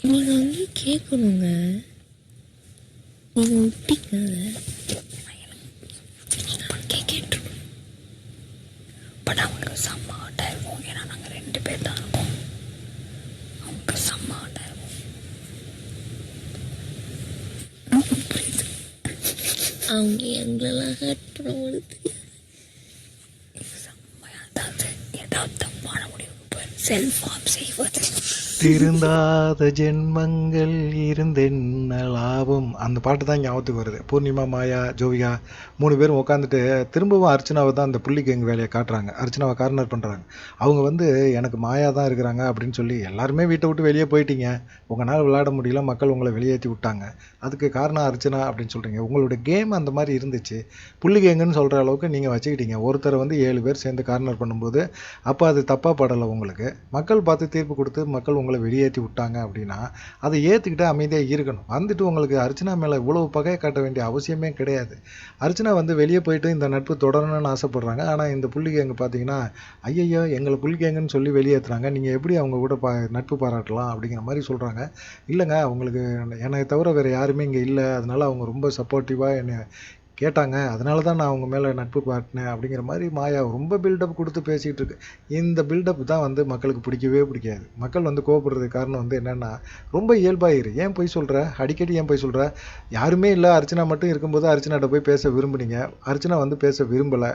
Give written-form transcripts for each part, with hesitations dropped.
நீங்கள் வந்து கேட்கணுங்க, நீங்கள் விட்டீங்க கேட்டுருக்கோம். பட் அவங்களுக்கு செம்ம ஆட்டாக இருக்கும், ஏன்னா நாங்கள் 2 பேர் தான் இருப்போம். அவங்களுக்கு செம்ம ஆட்டாக இருக்கும். புரியுது, அவங்க எங்களெல்லாம் ஹர்ட் பண்ணும்போது செம்மையாக அதாவது ஏதாவது தப்பான முடிவுக்கு போய் செல்ஃப் ஹார்ம் செய்வது. திருந்தாத ஜென்மங்கள் இருந்தென்ன லாபம், அந்த பாட்டு தான் ஞாபகத்துக்கு வருது. பூர்ணிமா, மாயா, ஜோவிகா 3 பேரும் உட்காந்துட்டு திரும்பவும் அர்ச்சனாவை தான் அந்த புள்ளி கேங் வேலையை காட்டுறாங்க. அர்ச்சனாவை கார்னர் பண்ணுறாங்க. அவங்க வந்து எனக்கு மாயா தான் இருக்கிறாங்க அப்படின்னு சொல்லி, எல்லாருமே வீட்டை விட்டு வெளியே போயிட்டீங்க, உங்களால் விளையாட முடியல, மக்கள் உங்களை வெளியேற்றி விட்டாங்க, அதுக்கு காரணம் அர்ச்சனா அப்படின்னு சொல்கிறீங்க. உங்களோட கேம் அந்த மாதிரி இருந்துச்சு, புள்ளி கேங்குன்னு சொல்கிற அளவுக்கு நீங்கள் வச்சுக்கிட்டீங்க. ஒருத்தரை வந்து 7 பேர் சேர்ந்து கார்னர் பண்ணும்போது அப்போ அது தப்பாக படலை உங்களுக்கு. மக்கள் பார்த்து தீர்ப்பு கொடுத்து மக்கள் உங்களை வெளியேற்றி விட்டாங்க அப்படின்னா அதை ஏற்றுக்கிட்டு அமைதியாக இருக்கணும். வந்துட்டு உங்களுக்கு அர்ச்சனா மேலே இவ்வளவு பகையை காட்ட வேண்டிய அவசியமே கிடையாது. அர்ச்சனா வந்து வெளியே போயிட்டு இந்த நட்பு தொடரணும்னு ஆசைப்படுறாங்க. ஆனால் இந்த புள்ளிகேங்கு பார்த்தீங்கன்னா, ஐயையோ எங்களை புள்ளிகேங்குன்னு சொல்லி வெளியேற்றுறாங்க, நீங்கள் எப்படி அவங்க கூட நட்பு பாராட்டலாம் அப்படிங்கிற மாதிரி சொல்கிறாங்க. இல்லைங்க, அவங்களுக்கு என்னை தவிர வேறு யாருமே இங்கே இல்லை, அதனால அவங்க ரொம்ப சப்போர்ட்டிவாக என்னை கேட்டாங்க, அதனால தான் நான் அவங்க மேலே நட்பு காட்டினேன் அப்படிங்கிற மாதிரி மாயா ரொம்ப பில்டப் கொடுத்து பேசிகிட்டு இருக்கு. இந்த பில்டப் தான் வந்து மக்களுக்கு பிடிக்கவே பிடிக்காது. மக்கள் வந்து கோவப்படுறதுக்கு காரணம் வந்து என்னென்னா, ரொம்ப இயல்பாயிரு, ஏன் போய் சொல்கிற, அடிக்கடி ஏன் போய் சொல்கிற, யாருமே இல்லை அர்ச்சனா மட்டும் இருக்கும்போது அர்ச்சனாட்ட போய் பேச விரும்புனீங்க, அர்ச்சனா வந்து பேச விரும்பலை,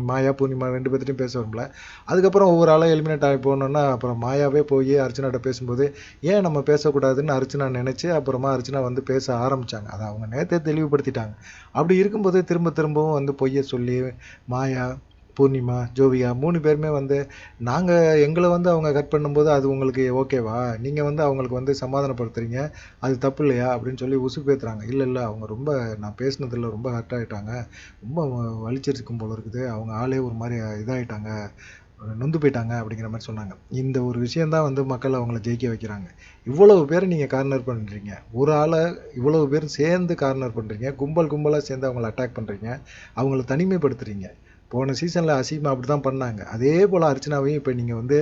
மாயா பூர்ணிமா 2 பேர்த்திட்டையும் பேச விரும்பல. அதுக்கப்புறம் ஒவ்வொரு ஆளாக எலிமினேட் ஆகி போனோன்னா அப்புறம் மாயாவே போய் அர்ச்சனாட்ட பேசும்போது ஏன் நம்ம பேசக்கூடாதுன்னு அர்ச்சனா நினச்சி அப்புறமா அர்ச்சனா வந்து பேச ஆரம்பித்தாங்க. அதை அவங்க நேற்றே தெளிவுபடுத்திட்டாங்க. அப்படி இருக்கும்போது திரும்ப திரும்பவும் வந்து பொய்யை சொல்லி மாயா, பூர்ணிமா, ஜோவிகா 3 பேருமே வந்து நாங்கள் எங்களை வந்து அவங்க கட் பண்ணும்போது அது உங்களுக்கு ஓகேவா, நீங்கள் வந்து அவங்களுக்கு வந்து சமாதானப்படுத்துறீங்க, அது தப்பு இல்லையா அப்படின்னு சொல்லி உசுப்பேத்துறாங்க. இல்லை இல்லை, அவங்க ரொம்ப நான் பேசினதில் ரொம்ப ஹர்ட் ஆகிட்டாங்க, ரொம்ப வலிச்சிருக்கும் போல இருக்குது, அவங்க ஆளே ஒரு மாதிரி இதாகிட்டாங்க, நொந்து போயிட்டாங்க அப்படிங்கிற மாதிரி சொன்னாங்க. இந்த ஒரு விஷயந்தான் வந்து மக்கள் அவங்கள ஜெயிக்க வைக்கிறாங்க. இவ்வளவு பேர் நீங்கள் கார்னர் பண்ணுறீங்க, ஒரு ஆளை இவ்வளவு பேர் சேர்ந்து கார்னர் பண்ணுறீங்க, கும்பல் கும்பலாக சேர்ந்து அவங்கள அட்டாக் பண்ணுறீங்க, அவங்கள தனிமைப்படுத்துறீங்க. போன சீசனில் அசீமா அப்படி தான் பண்ணாங்க. அதே போல் அர்ச்சனாவையும் இப்போ நீங்கள் வந்து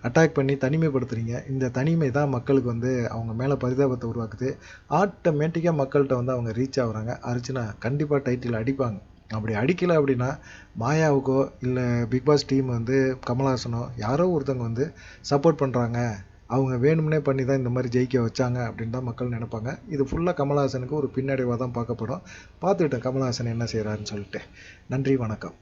அட்டாக் பண்ணி தனிமைப்படுத்துறீங்க. இந்த தனிமை தான் மக்களுக்கு வந்து அவங்க மேலே பரிதாபத்தை உருவாக்குது. ஆட்டோமேட்டிக்காக மக்கள்கிட்ட வந்து அவங்க ரீச் ஆகுறாங்க. அர்ச்சனா கண்டிப்பாக டைட்டில் அடிப்பாங்க. அப்படி அடிக்கலை அப்படின்னா மாயாவுக்கோ இல்லை பிக்பாஸ் டீம் வந்து கமல்ஹாசனோ யாரோ ஒருத்தவங்க வந்து சப்போர்ட் பண்ணுறாங்க, அவங்க வேணும்னே பண்ணி தான் இந்த மாதிரி ஜெயிக்க வச்சாங்க அப்படின்னு தான் மக்கள் நினைப்பாங்க. இது ஃபுல்லாக கமல்ஹாசனுக்கு ஒரு பின்னடைவாக தான் பார்க்கப்படும். பார்த்துக்கிட்டேன் கமல்ஹாசன் என்ன செய்கிறாருன்னு சொல்லிட்டு. நன்றி, வணக்கம்.